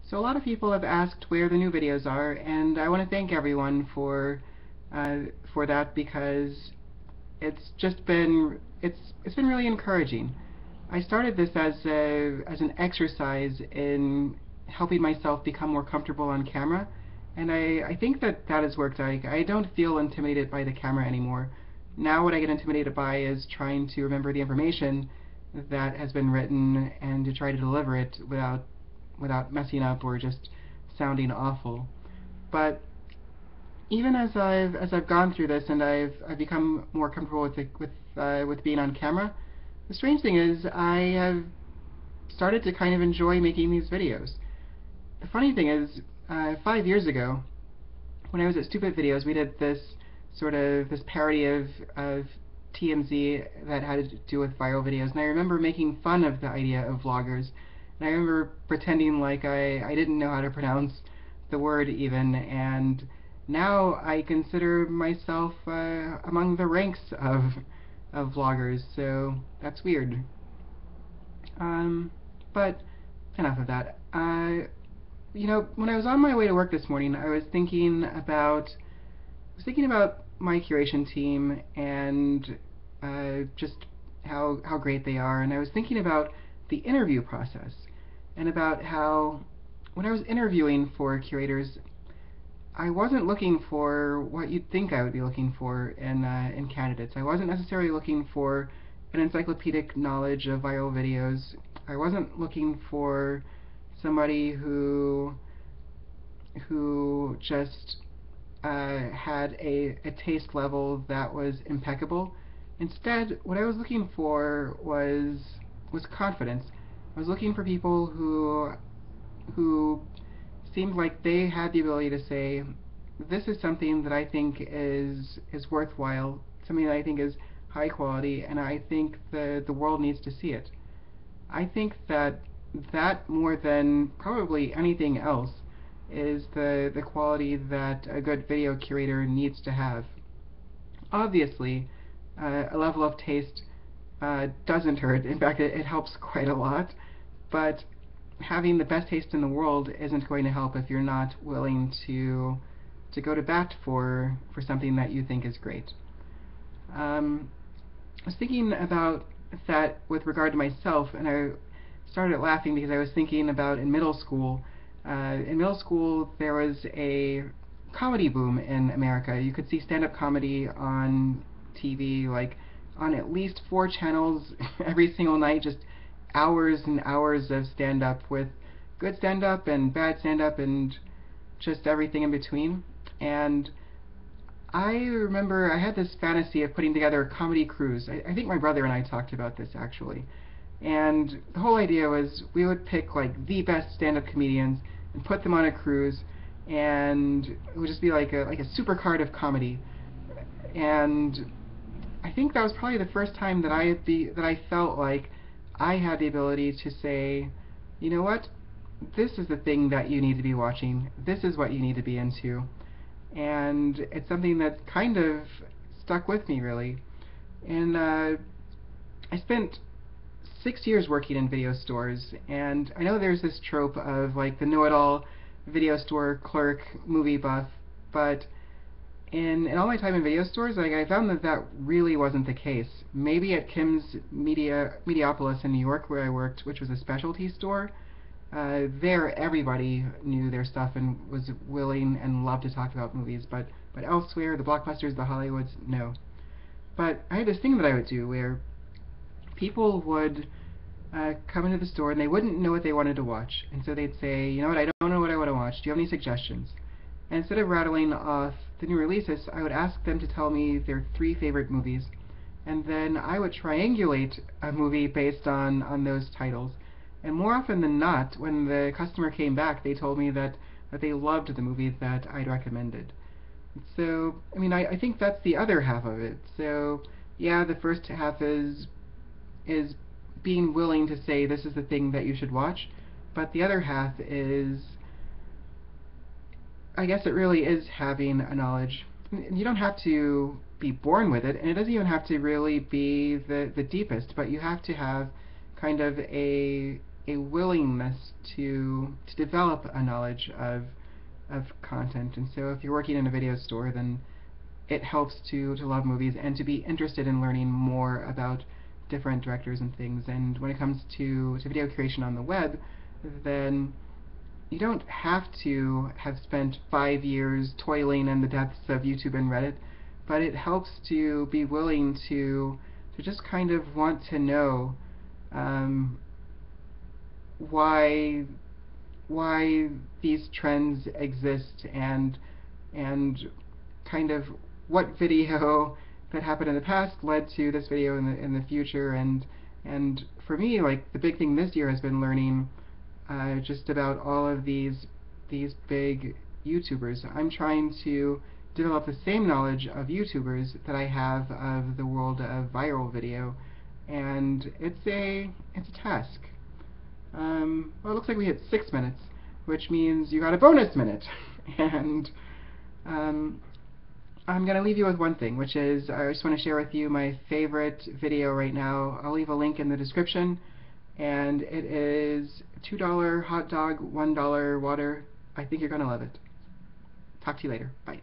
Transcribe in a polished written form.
So a lot of people have asked where the new videos are, and I want to thank everyone for that because it's been really encouraging. I started this as an exercise in helping myself become more comfortable on camera, and I think that has worked. I don't feel intimidated by the camera anymore. Now what I get intimidated by is trying to remember the information that has been written and to try to deliver it without messing up or just sounding awful. But even as I've gone through this and I've become more comfortable with being on camera, the strange thing is I have started to kind of enjoy making these videos. The funny thing is, 5 years ago, when I was at Stupid Videos, we did this parody of TMZ that had to do with viral videos, and I remember making fun of the idea of vloggers, and I remember pretending like I didn't know how to pronounce the word even, and now I consider myself among the ranks of vloggers, so that's weird. But enough of that. When I was on my way to work this morning, I was thinking about my curation team and just how great they are, and I was thinking about the interview process and about how when I was interviewing for curators, I wasn't looking for what you'd think I would be looking for in candidates. I wasn't necessarily looking for an encyclopedic knowledge of viral videos. I wasn't looking for somebody who just had a taste level that was impeccable. Instead, what I was looking for was confidence. I was looking for people who seemed like they had the ability to say, this is something that I think is worthwhile, something that I think is high quality, and I think the world needs to see it. I think that more than probably anything else is the quality that a good video curator needs to have. Obviously, a level of taste doesn't hurt. In fact, it helps quite a lot. But having the best taste in the world isn't going to help if you're not willing to go to bat for something that you think is great. I was thinking about that with regard to myself, and I started laughing because I was thinking about in middle school. In middle school, there was a comedy boom in America. You could see stand-up comedy on TV, like on at least 4 channels every single night, just hours and hours of stand-up, with good stand-up and bad stand-up and just everything in between. And I remember I had this fantasy of putting together a comedy cruise. I think my brother and I talked about this actually. And the whole idea was we would pick like the best stand-up comedians and put them on a cruise, and it would just be like a supercard of comedy. And I think that was probably the first time that I felt like I had the ability to say, you know what, this is the thing that you need to be watching. This is what you need to be into. And it's something that kind of stuck with me, really. And I spent 6 years working in video stores, and I know there's this trope of like the know-it-all video store clerk, movie buff, but in all my time in video stores, like, I found that really wasn't the case. Maybe at Kim's Mediapolis in New York, where I worked, which was a specialty store, there everybody knew their stuff and was willing and loved to talk about movies, but elsewhere, the Blockbusters, the Hollywoods, no. But I had this thing that I would do where people would come into the store and they wouldn't know what they wanted to watch, and so they'd say, you know what, I don't know what I want to watch. Do you have any suggestions? And instead of rattling off the new releases, I would ask them to tell me their 3 favorite movies, and then I would triangulate a movie based on those titles. And more often than not, when the customer came back, they told me that they loved the movie that I'd recommended. So, I mean, I think that's the other half of it. So, yeah, the first half is being willing to say this is the thing that you should watch, but the other half is, I guess it really is having a knowledge. You don't have to be born with it, and it doesn't even have to really be the deepest, but you have to have kind of a a willingness to develop a knowledge of content. And so if you're working in a video store, then it helps to love movies and to be interested in learning more about different directors and things. And when it comes to video creation on the web, then you don't have to have spent 5 years toiling in the depths of YouTube and Reddit, but it helps to be willing to just kind of want to know why these trends exist, and kind of what video that happened in the past led to this video in the future. And for me, like, the big thing this year has been learning just about all of these big YouTubers. I'm trying to develop the same knowledge of YouTubers that I have of the world of viral video, and it's a task. Well, it looks like we hit 6 minutes, which means you got a bonus minute. And I'm going to leave you with one thing, which is I just want to share with you my favorite video right now. I'll leave a link in the description, and it is $2 hot dog, $1 water. I think you're going to love it. Talk to you later. Bye.